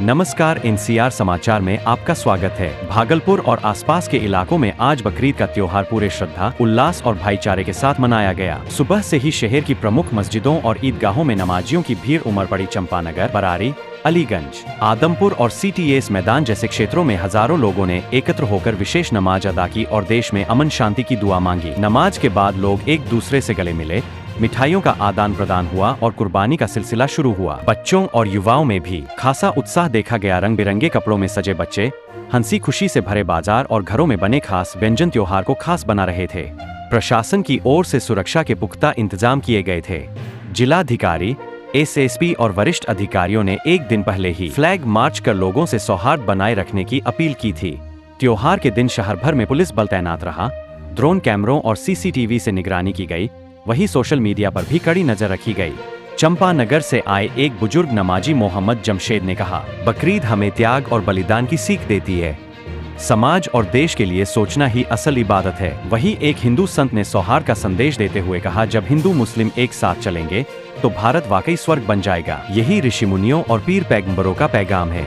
नमस्कार, एनसीआर समाचार में आपका स्वागत है। भागलपुर और आसपास के इलाकों में आज बकरीद का त्योहार पूरे श्रद्धा, उल्लास और भाईचारे के साथ मनाया गया। सुबह से ही शहर की प्रमुख मस्जिदों और ईदगाहों में नमाजियों की भीड़ उमड़ पड़ी। चंपानगर, बरारी, अलीगंज, आदमपुर और सीटीएस मैदान जैसे क्षेत्रों में हजारों लोगों ने एकत्र होकर विशेष नमाज अदा की और देश में अमन शांति की दुआ मांगी। नमाज के बाद लोग एक दूसरे से गले मिले, मिठाइयों का आदान प्रदान हुआ और कुर्बानी का सिलसिला शुरू हुआ। बच्चों और युवाओं में भी खासा उत्साह देखा गया। रंग बिरंगे कपड़ों में सजे बच्चे हंसी खुशी से भरे बाजार और घरों में बने खास व्यंजन त्योहार को खास बना रहे थे। प्रशासन की ओर से सुरक्षा के पुख्ता इंतजाम किए गए थे। जिलाधिकारी, एसएसपी और वरिष्ठ अधिकारियों ने एक दिन पहले ही फ्लैग मार्च कर लोगों से सौहार्द बनाए रखने की अपील की थी। त्योहार के दिन शहर भर में पुलिस बल तैनात रहा। ड्रोन कैमरों और सीसीटीवी से निगरानी की गई। वहीं सोशल मीडिया पर भी कड़ी नजर रखी गई। चंपानगर से आए एक बुजुर्ग नमाजी मोहम्मद जमशेद ने कहा, बकरीद हमें त्याग और बलिदान की सीख देती है। समाज और देश के लिए सोचना ही असल इबादत है। वहीं एक हिंदू संत ने सौहार्द का संदेश देते हुए कहा, जब हिंदू मुस्लिम एक साथ चलेंगे तो भारत वाकई स्वर्ग बन जाएगा। यही ऋषि मुनियों और पीर पैगंबरों का पैगाम है।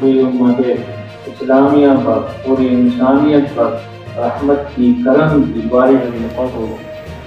पूरी उम्मत इस्लामिया पर, पूरी इंसानियत पर रहमत की करम की बारिश हो।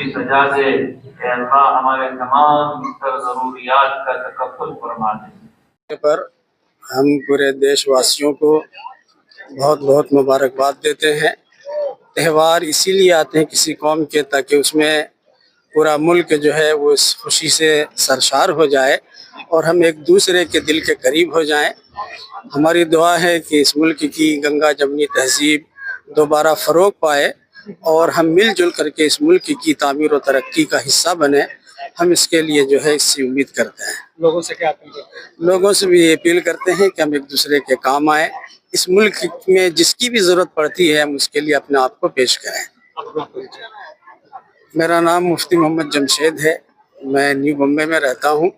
इस सजा से अल्लाह हमारे तमाम ज़रूरियात का तकफ़्फ़ुल फरमा दे। पर हम पूरे देशवासियों को बहुत बहुत मुबारकबाद देते हैं। त्यौहार इसीलिए आते हैं किसी कौम के, ताकि उसमें पूरा मुल्क जो है वो इस खुशी से सरशार हो जाए और हम एक दूसरे के दिल के करीब हो जाएं। हमारी दुआ है कि इस मुल्क की गंगा जमनी तहजीब दोबारा फ़रोग पाए और हम मिलजुल करके इस मुल्क की तामीर और तरक्की का हिस्सा बने। हम इसके लिए जो है इससे उम्मीद करते हैं। लोगों से क्या अपील करते हैं? लोगों से भी ये अपील करते हैं कि हम एक दूसरे के काम आए। इस मुल्क में जिसकी भी ज़रूरत पड़ती है हम उसके लिए अपने आप को पेश करें। अपना परिचय। मेरा नाम मुफ्ती मोहम्मद जमशेद है। मैं न्यू बम्बे में रहता हूँ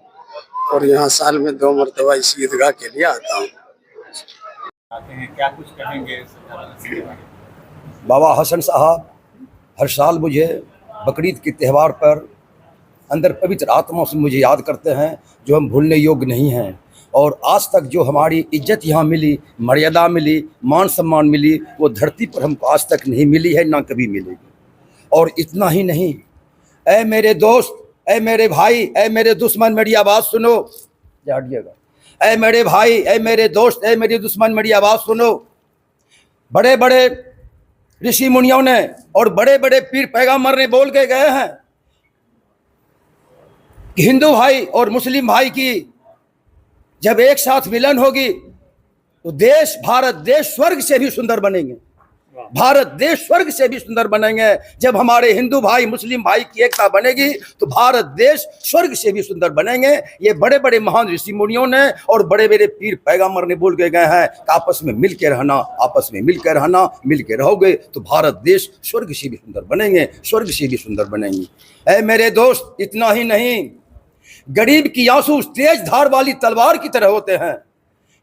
और यहाँ साल में 2 मरतबा इस ईदगाह के लिए आता हूँ। आते हैं, क्या कुछ कहेंगे? बाबा हसन साहब हर साल मुझे बकरीद के त्यौहार पर अंदर पवित्र आत्मा से मुझे याद करते हैं, जो हम भूलने योग्य नहीं हैं। और आज तक जो हमारी इज्जत यहाँ मिली, मर्यादा मिली, मान सम्मान मिली, वो धरती पर हमको आज तक नहीं मिली है, ना कभी मिलेगी। और इतना ही नहीं, ऐ मेरे दोस्त, ऐ मेरे भाई, ऐ मेरे दुश्मन, मेरी आवाज़ सुनो। हटिएगा। ऐ मेरे भाई, ऐ मेरे दोस्त, ऐ मेरे दुश्मन, मेरी आवाज़ सुनो। बड़े बड़े ऋषि मुनियों ने और बड़े बड़े पीर पैगंबर ने बोल के गए हैं कि हिंदू भाई और मुस्लिम भाई की जब एक साथ मिलन होगी तो देश, भारत देश स्वर्ग से भी सुंदर बनेंगे। भारत देश स्वर्ग से भी सुंदर बनेंगे। जब हमारे हिंदू भाई मुस्लिम भाई की एकता बनेगी तो भारत देश स्वर्ग से भी सुंदर बनेंगे। ये बड़े बड़े महान ऋषि मुनियों ने और बड़े बड़े पीर पैगंबर ने बोल के गए हैं कि आपस में मिल के रहना, आपस में मिल के रहना, मिल के रहोगे तो भारत देश स्वर्ग से भी सुंदर बनेंगे, स्वर्ग से भी सुंदर बनेंगे। ऐ मेरे दोस्त, इतना ही नहीं, गरीब की आंसू तेज धार वाली तलवार की तरह होते हैं।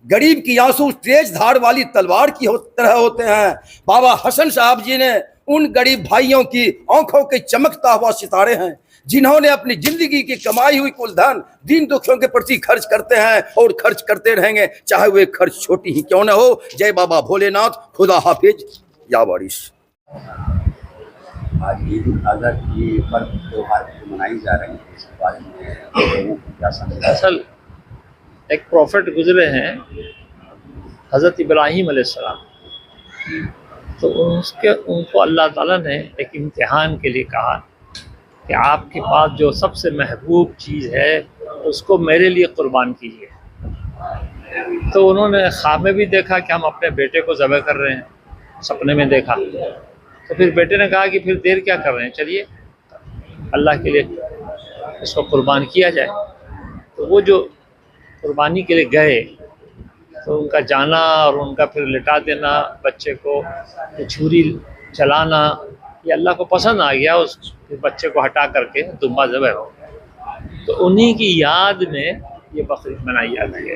गरीब की आंसू तेज धार वाली तलवार की तरह होते हैं। बाबा हसन साहब जी ने उन गरीब भाइयों की आंखों के चमकता हुआ सितारे हैं, जिन्होंने अपनी जिंदगी की कमाई हुई कुल धन दीन दुखियों के प्रति खर्च करते हैं और खर्च करते रहेंगे, चाहे वे खर्च छोटी ही क्यों न हो। जय बाबा भोलेनाथ, खुदा हाफिज, या बारिश। आज ईद उल अज़हा की पर्व त्योहार मनाई जा रही है, इस बारे में लोगों को क्या समझ? असल एक प्रॉफिट गुजरे हैं हज़रत इब्राहीम अलैहिस्सलाम, तो उनको अल्लाह ताला ने एक इम्तिहान के लिए कहा कि आपके पास जो सबसे महबूब चीज़ है उसको मेरे लिए कुर्बान कीजिए। तो उन्होंने ख्वाब में भी देखा कि हम अपने बेटे को ज़बह कर रहे हैं, सपने में देखा। तो फिर बेटे ने कहा कि फिर देर क्या कर रहे हैं, चलिए अल्लाह के लिए इसको कुर्बान किया जाए। तो वो जो कुर्बानी के लिए गए तो उनका जाना और उनका फिर लिटा देना बच्चे को, छुरी चलाना, ये अल्लाह को पसंद आ गया। उस बच्चे को हटा करके दुम्बा ज़बह हो गया। तो उन्हीं की याद में ये बकरीद मनाई जाती है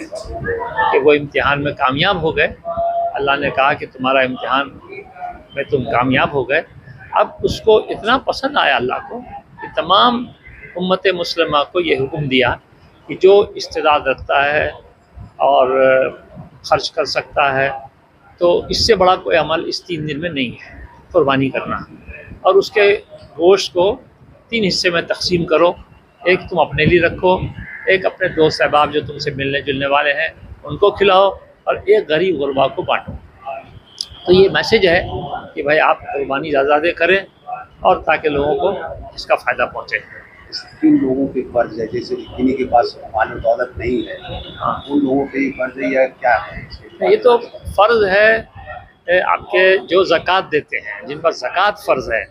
कि वो इम्तिहान में कामयाब हो गए। अल्लाह ने कहा कि तुम्हारा इम्तिहान में तुम कामयाब हो गए। अब उसको इतना पसंद आया अल्लाह को कि तमाम उम्मत मुस्लिमा को ये हुक्म दिया कि जो इस्तेदाद रखता है और खर्च कर सकता है, तो इससे बड़ा कोई अमल इस 3 दिन में नहीं है कुर्बानी करना। और उसके गोश्त को 3 हिस्से में तकसीम करो, एक तुम अपने लिए रखो, एक अपने दोस्त अहबाब जो तुमसे मिलने जुलने वाले हैं उनको खिलाओ, और एक गरीब गुरबा को बांटो। तो ये मैसेज है कि भाई आप कुर्बानी ज़्यादा करें और ताकि लोगों को इसका फ़ायदा पहुँचे। किन लोगों के कर्ज है, जैसे किन्हीं के पास माल दौलत नहीं है, हाँ, उन लोगों के कर्ज है या क्या है? ये तो फ़र्ज़ है आपके जो ज़कात देते हैं, जिन पर ज़कात फ़र्ज़ है।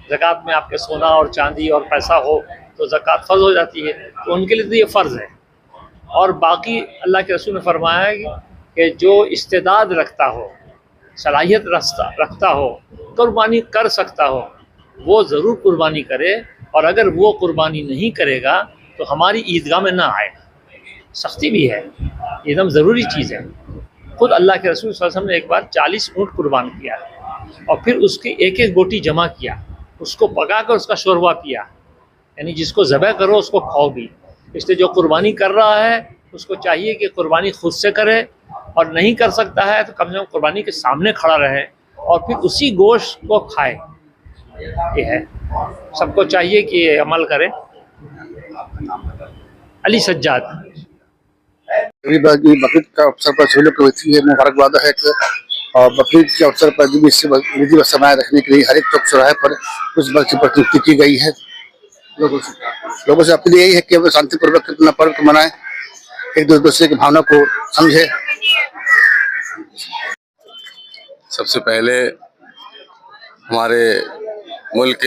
ज़कात में आपके सोना और चांदी और पैसा हो तो ज़कात फ़र्ज़ हो जाती है, तो उनके लिए तो ये फ़र्ज़ है। और बाकी अल्लाह के रसूल ने फरमाया है कि जो इस्तेदाद रखता हो, सलाहियत रखता हो, कुर्बानी कर सकता हो, वो ज़रूर कुर्बानी करे। और अगर वो कुर्बानी नहीं करेगा तो हमारी ईदगाह में ना आए। सख्ती भी है, एकदम ज़रूरी चीज़ है। खुद अल्लाह के रसूल सल्लल्लाहु अलैहि वसल्लम ने एक बार 40 ऊँट कुर्बान किया और फिर उसकी एक बोटी जमा किया, उसको पका कर उसका शोरबा पिया। यानी जिसको ज़बह करो उसको खाओ भी। इसलिए जो कुर्बानी कर रहा है उसको चाहिए कि कुर्बानी खुद से करे, और नहीं कर सकता है तो कम से कम कुर्बानी के सामने खड़ा रहे और फिर उसी गोश्त को खाए। ये है, सबको चाहिए कि ये अमल करें। अली सज्जाद। बकरीद का अवसर पर सभी लोग को ये मुबारकबाद है कि बकरीद के अवसर पर भी इससे विधि व समाये रखने के लिए हर एक चौक चौराहे पर कुछ बल की प्रस्तुति की गई है। लोगों से अपील यही है कि वो शांतिपूर्वक अपना पर्व को मनाएं, एक दूसरे की भावना को समझे। सबसे पहले हमारे मुल्क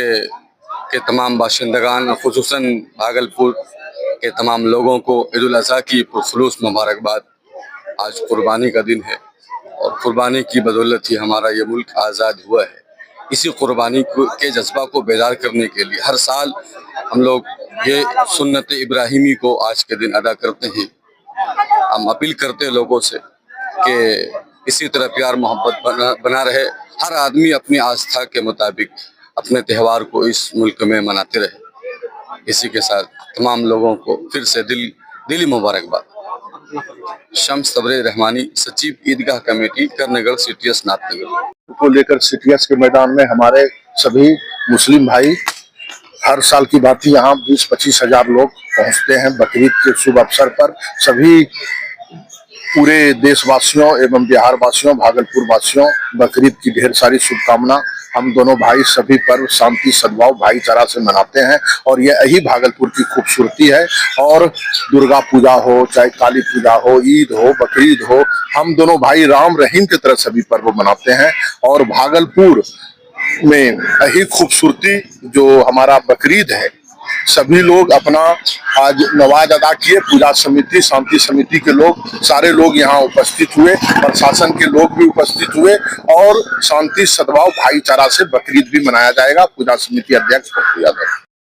के तमाम बाशिंदगान, खुसूसन भागलपुर के तमाम लोगों को ईद उल अज़हा की पुरखुलूस मुबारकबाद। आज कुर्बानी का दिन है और कुर्बानी की बदौलत ही हमारा ये मुल्क आज़ाद हुआ है। इसी कुर्बानी के जज्बा को बेदार करने के लिए हर साल हम लोग ये सुन्नत इब्राहिमी को आज के दिन अदा करते हैं। हम अपील करते हैं लोगों से कि इसी तरह प्यार मोहब्बत बना रहे, हर आदमी अपनी आस्था के मुताबिक अपने त्यौहार को इस मुल्क में मनाते रहे। इसी के साथ तमाम लोगों को फिर से दिली मुबारकबाद। शम्स तबरे रहमानी, सचिव ईदगाह कमेटी, करनेगढ़, CTS नाथनगर को लेकर CTS के मैदान में हमारे सभी मुस्लिम भाई हर साल की बात यहाँ 20-25 हजार लोग पहुँचते हैं। बकरीद के शुभ अवसर पर सभी पूरे देशवासियों एवं बिहार वासियों, भागलपुर वासियों बकरीद की ढेर सारी शुभकामना। हम दोनों भाई सभी पर्व शांति, सद्भाव, भाईचारा से मनाते हैं और यही भागलपुर की खूबसूरती है। और दुर्गा पूजा हो, चाहे काली पूजा हो, ईद हो, बकरीद हो, हम दोनों भाई राम रहीम की तरह सभी पर्व मनाते हैं। और भागलपुर में यही खूबसूरती जो हमारा बकरीद है, सभी लोग अपना आज नवाज अदा किए। पूजा समिति, शांति समिति के लोग, सारे लोग यहाँ उपस्थित हुए, प्रशासन के लोग भी उपस्थित हुए और शांति, सद्भाव, भाईचारा से बकरीद भी मनाया जाएगा। पूजा समिति अध्यक्ष